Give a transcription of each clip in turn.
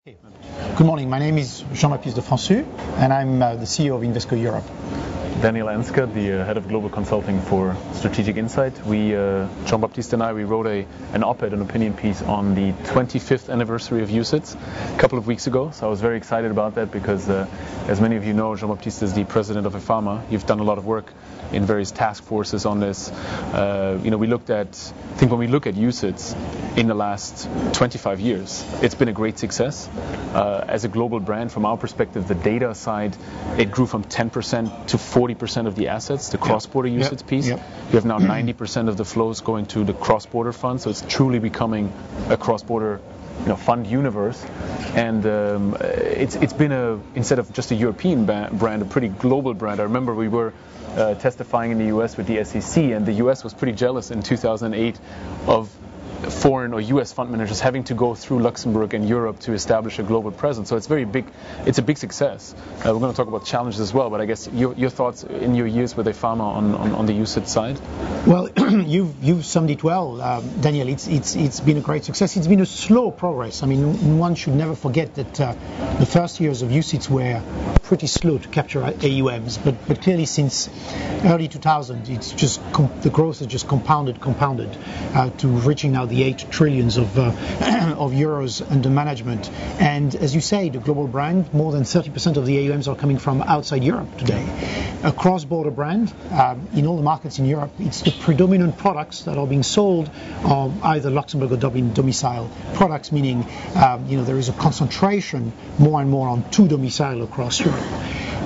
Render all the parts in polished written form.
Good morning, my name is Baptiste de Franssu and I'm the CEO of Invesco Europe. Daniel Enskat, the head of global consulting for Strategic Insight. Jean-Baptiste and I, we wrote an op-ed, an opinion piece on the 25th anniversary of UCITS a couple of weeks ago. So I was very excited about that because, as many of you know, Jean-Baptiste is the president of IFAMA. You've done a lot of work in various task forces on this. We looked at, I think when we look at UCITS in the last 25 years, it's been a great success. As a global brand, from our perspective, the data side, it grew from 10% to 40% of the assets, the cross-border UCITS piece. You have now 90% of the flows going to the cross-border fund, so it's truly becoming a cross-border fund universe. And it's been instead of just a European brand, a pretty global brand. I remember we were testifying in the US with the SEC, and the US was pretty jealous in 2008 of foreign or US fund managers having to go through Luxembourg and Europe to establish a global presence. So it's very big. It's a big success. We're going to talk about challenges as well, but I guess your thoughts in your years with IFAMA on the UCITS side? Well, you've summed it well, Daniel. It's been a great success. It's been a slow progress. I mean, one should never forget that the first years of UCITS were pretty slow to capture AUMs, but clearly since early 2000, it's just the growth has just compounded to reaching now the 8 trillions of euros under management. And as you say, the global brand, more than 30% of the AUMs are coming from outside Europe today. A cross-border brand in all the markets in Europe, it's the predominant products that are being sold are either Luxembourg or Dublin domicile products, meaning there is a concentration more and more on two domicile across Europe.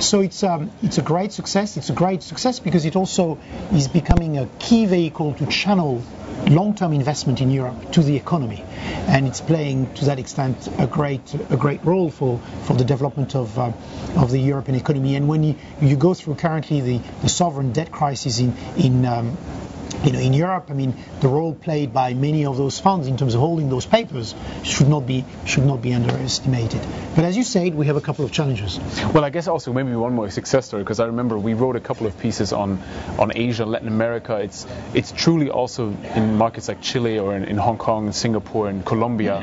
So it's a great success. It's a great success because it also is becoming a key vehicle to channel long-term investment in Europe to the economy, and it's playing to that extent a great role for the development of the European economy. And when you go through currently the sovereign debt crisis in Europe, I mean, the role played by many of those funds in terms of holding those papers should not be underestimated. But as you said, we have a couple of challenges. Well, I guess also maybe one more success story, because I remember we wrote a couple of pieces on Asia, Latin America. It's truly also in markets like Chile or in Hong Kong, and Singapore, and Colombia.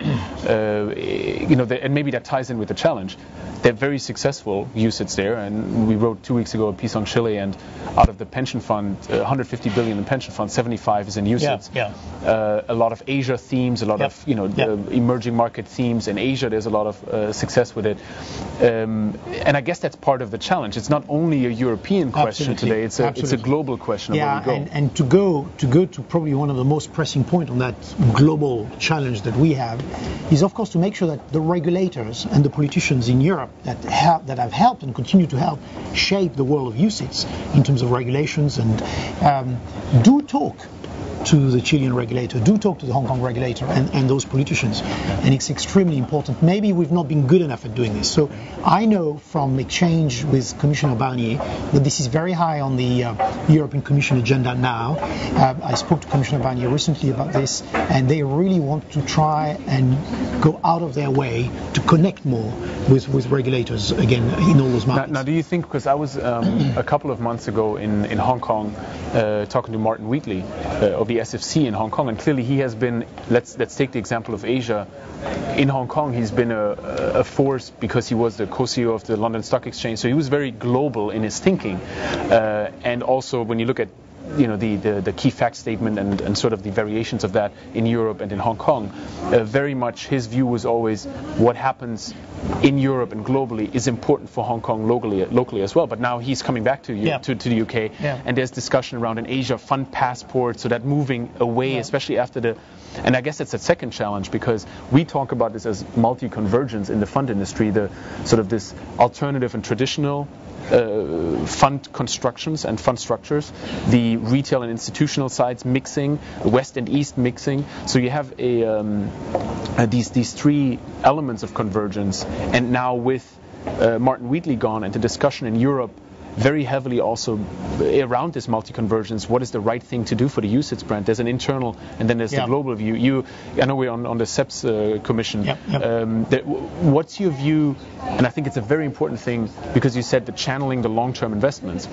And maybe that ties in with the challenge. They're very successful UCITS there, and we wrote 2 weeks ago a piece on Chile, and out of the pension fund, 150 billion in pension fund, 75 is in UCITS. A lot of Asia themes, a lot of emerging market themes in Asia. There's a lot of success with it, and I guess that's part of the challenge. It's not only a European question today; it's a global question of where we go. And to go to probably one of the most pressing point on that global challenge that we have is, of course, to make sure that the regulators and the politicians in Europe that have helped and continue to help shape the world of UCITS in terms of regulations and do talk to the Chilean regulator, do talk to the Hong Kong regulator and those politicians. And it's extremely important. Maybe we've not been good enough at doing this. So I know from exchange with Commissioner Barnier that this is very high on the European Commission agenda now. I spoke to Commissioner Barnier recently about this, and they really want to try and go out of their way to connect more with regulators again in all those markets. Now do you think, because I was a couple of months ago in Hong Kong talking to Martin Wheatley of the SFC in Hong Kong, and clearly he has been, let's take the example of Asia. In Hong Kong, he's been a force because he was the co-CEO of the London Stock Exchange, so he was very global in his thinking. And also when you look at the key fact statement and sort of the variations of that in Europe and in Hong Kong, very much his view was always what happens in Europe and globally is important for Hong Kong locally as well. But now he's coming back to the UK, and there's discussion around an Asia fund passport, so that moving away, especially after and I guess it's a second challenge, because we talk about this as multi-convergence in the fund industry, the sort of this alternative and traditional fund constructions and fund structures, the retail and institutional sides mixing, west and east mixing. So you have these three elements of convergence, and now with Martin Wheatley gone and the discussion in Europe very heavily also around this multi-convergence, what is the right thing to do for the UCITS brand? There's an internal, and then there's the global view. I know we're on the CEPS commission. What's your view? And I think it's a very important thing, because you said the channeling the long-term investments.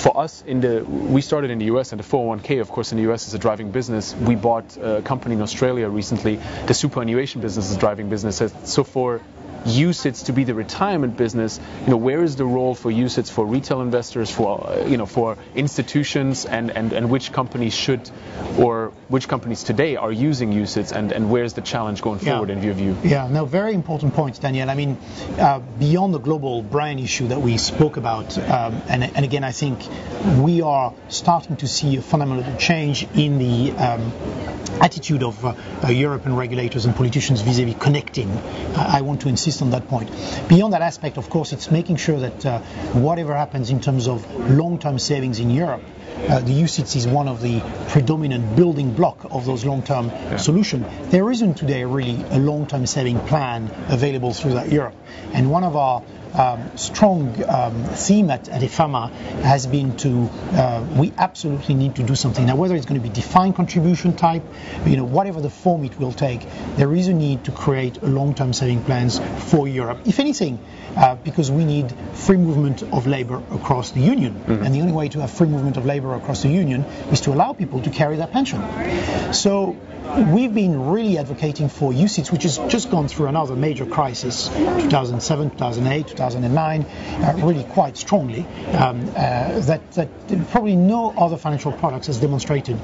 For us, we started in the US, and the 401k, of course, in the US is a driving business. We bought a company in Australia recently. The superannuation business is a driving business. So for UCITS to be the retirement business, where is the role for UCITS for retail investors, for institutions, and which companies should, or which companies today are using UCITS, and where's the challenge going forward in your view? Yeah, no, very important points, Daniel. I mean, beyond the global brand issue that we spoke about, and again, I think we are starting to see a fundamental change in the attitude of European regulators and politicians vis-à-vis connecting. I want to insist on that point. Beyond that aspect, of course, it's making sure that whatever happens in terms of long-term savings in Europe, the UCITS is one of the predominant building block of those long-term solutions. There isn't today really a long-term saving plan available through that Europe. And one of our strong theme at EFAMA has been we absolutely need to do something. Now, whether it's going to be defined contribution type, whatever the form it will take, there is a need to create a long-term saving plans for Europe. If anything, because we need free movement of labor across the Union. Mm-hmm. And the only way to have free movement of labor across the Union is to allow people to carry their pension. So we've been really advocating for UCITS, which has just gone through another major crisis, 2007, 2008, 2009, really quite strongly, that probably no other financial products has demonstrated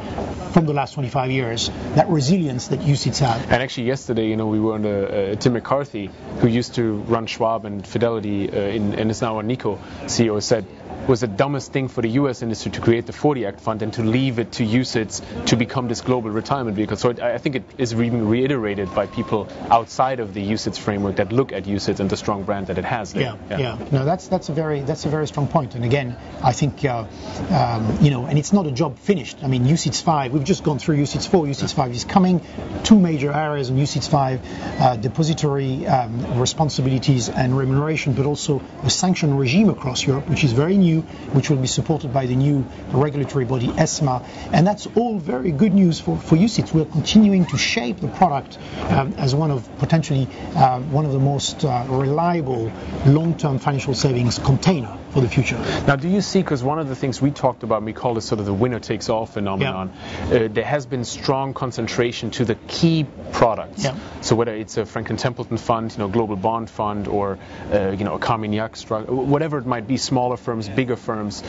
from the last 25 years that resilience that UCITS have. And actually yesterday, we were under Tim McCarthy, who used to run Schwab and Fidelity and is now a Nikko CEO, said was the dumbest thing for the U.S. industry to create the 40 Act fund and to leave it to UCITS to become this global retirement vehicle. So I think it is being reiterated by people outside of the UCITS framework that look at UCITS and the strong brand that it has there. Yeah. No, that's a very strong point. And again, I think and it's not a job finished. I mean, UCITS 5, we've just gone through UCITS 4. UCITS 5 is coming. Two major areas in UCITS 5: depository responsibilities and remuneration, but also a sanction regime across Europe, which is very new, which will be supported by the new regulatory body ESMA, and that's all very good news for UCITS. We're continuing to shape the product as one of potentially one of the most reliable long-term financial savings container for the future. Now, do you see, because one of the things we talked about, we call it sort of the winner-takes-all phenomenon, there has been strong concentration to the key products. Yeah. So whether it's a Franklin Templeton fund, global bond fund, or a Carmignac structure, whatever it might be, smaller firms, bigger firms,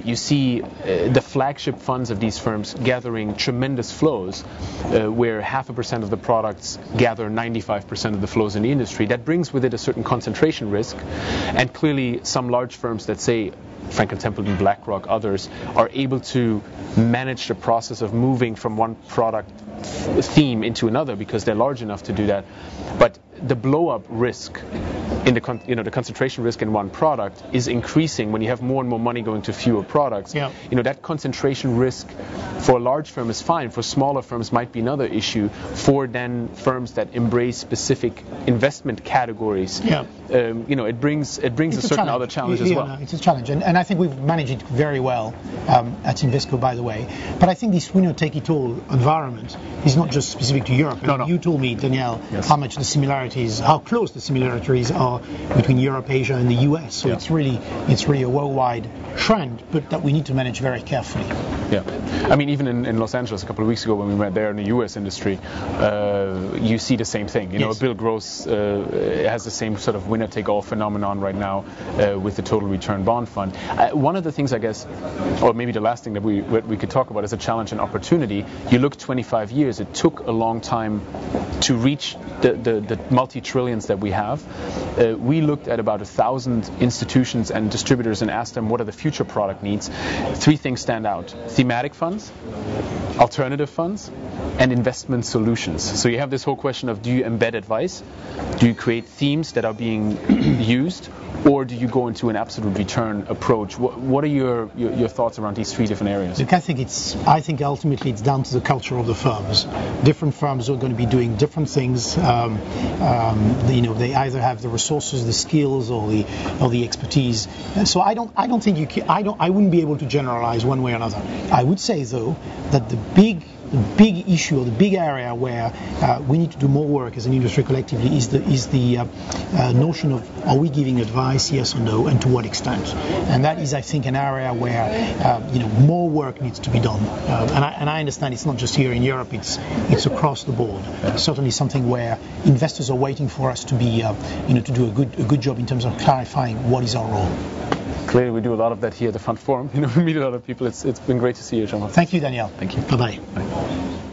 you see the flagship funds of these firms gathering tremendous flows, where 0.5% of the products gather 95% of the flows in the industry. That brings with it a certain concentration risk, and clearly some large firms that say Franklin Templeton, BlackRock, others are able to manage the process of moving from one product theme into another because they're large enough to do that. But the blow-up risk in the concentration risk in one product is increasing when you have more and more money going to fewer products. Yeah. That concentration risk for a large firm is fine. For smaller firms might be another issue. For then firms that embrace specific investment categories, it brings a certain other challenge as well. No, it's a challenge, and I think we've managed it very well at Invesco, by the way. But I think this winner-take-it-all environment is not just specific to Europe. No. You told me, Danielle, how close the similarities are between Europe, Asia, and the US. So it's really a worldwide trend, but that we need to manage very carefully. Yeah, I mean, even in Los Angeles a couple of weeks ago when we went there in the US industry, you see the same thing. Bill Gross has the same sort of winner-take-all phenomenon right now with the total return bond fund. One of the things, I guess, or maybe the last thing that we could talk about is a challenge and opportunity. You look 25 years, it took a long time to reach the multi-trillions that we have. We looked at about 1,000 institutions and distributors and asked them what are the future product needs. Three things stand out: thematic funds, alternative funds, and investment solutions. So you have this whole question of, do you embed advice? Do you create themes that are being used? Or do you go into an absolute return approach? What are your thoughts around these three different areas? Look, I think ultimately it's down to the culture of the firms. Different firms are going to be doing different things. They either have the resources, the skills, or the expertise. So I wouldn't be able to generalize one way or another. I would say though that the big issue, or the big area where we need to do more work as an industry collectively is the notion of, are we giving advice advice, yes or no, and to what extent. And that is, I think, an area where more work needs to be done. And I understand it's not just here in Europe; it's across the board. Certainly, something where investors are waiting for us to be, to do a good job in terms of clarifying what is our role. Clearly, we do a lot of that here at the FundForum. We meet a lot of people. It's been great to see you, Jean-Marc. Thank you, Daniel. Thank you. Bye-bye. Bye.